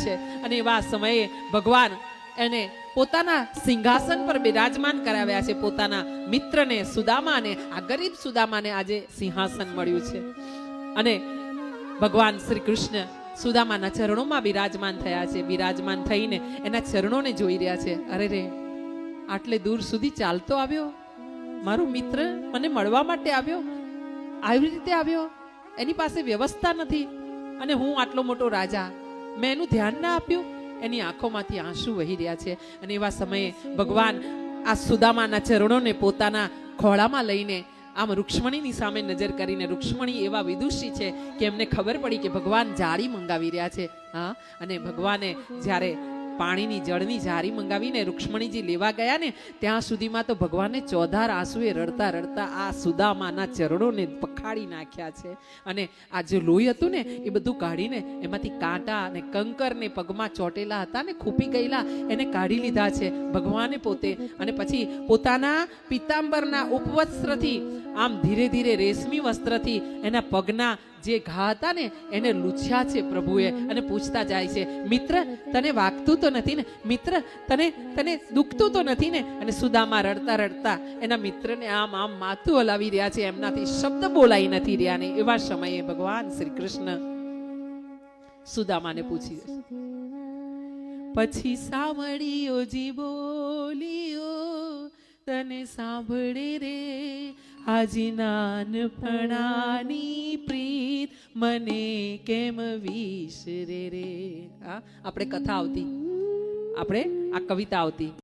છે અને એવા સમયે ભગવાન એને પોતાના સિંહાસન પર બિરાજમાન કરાવ્યા છે. પોતાના મિત્રને સુદામાને, આ ગરીબ સુદામાને આજે સિંહાસન મળ્યું છે અને ભગવાન શ્રી કૃષ્ણ સુદામાના ચરણોમાં બિરાજમાન થયા છે. બિરાજમાન થઈને એના ચરણોને જોઈ રહ્યા છે. અરે રે, આટલે દૂર સુધી ચાલતો આવ્યો, મારો મિત્ર મને મળવા માટે આવ્યો, આવી રીતે આવ્યો, એની પાસે વ્યવસ્થા નથી અને હું આટલો મોટો રાજા, મેં એનું ધ્યાન ના આપ્યું. એની આંખોમાંથી આંસુ વહી રહ્યા છે અને એવા સમયે ભગવાન આ સુદામાના ચરણોને પોતાના ખોળામાં લઈને આમ રૂક્ષ્મણીની સામે નજર કરીને, રૂક્ષ્મણી એવા વિદુષી છે કે એમને ખબર પડી કે ભગવાન જાળી મંગાવી રહ્યા છે. હા, અને ભગવાને જ્યારે પાણીની જળની જારી મંગાવીને રૂક્ષ્મણીજી લેવા ગયા ને, ત્યાં સુધીમાં તો ભગવાને ચોધાર આંસુએ રડતા રડતા આ સુદામાના ચરણોને પખાડી નાખ્યા છે અને આ જે લોહી હતું ને એ બધું કાઢીને એમાંથી કાંટા અને કંકર ને પગમાં ચોટેલા હતા ને ખૂપી ગયેલા એને કાઢી લીધા છે ભગવાને પોતે. અને પછી પોતાના પિતાંબરના ઉપવસ્ત્રથી આમ ધીરે ધીરે રેશમી વસ્ત્રથી એના પગના જે ઘા હતા ને એને લૂછ્યા છે પ્રભુએ અને પૂછતા જાય છે, મિત્ર તને વાગતું તો નથી ને? મિત્ર તને દુખતું તો નથી ને? અને સુદામા રડતા રડતા એના મિત્રને આમ આમ માથું હલાવી રહ્યા છે, એમનાથી શબ્દ બોલાઈ નથી રહ્યા ને. એવા સમયે ભગવાન શ્રી કૃષ્ણ સુદામાને પૂછી પછી સાંભળીઓજી બોલીઓ તને સાંભળે રે આજી નાનપણાની પ્રીત મને કેમ વિસરે રે. આપણે કથા આવતી, આપણે આ કવિતા આવતી.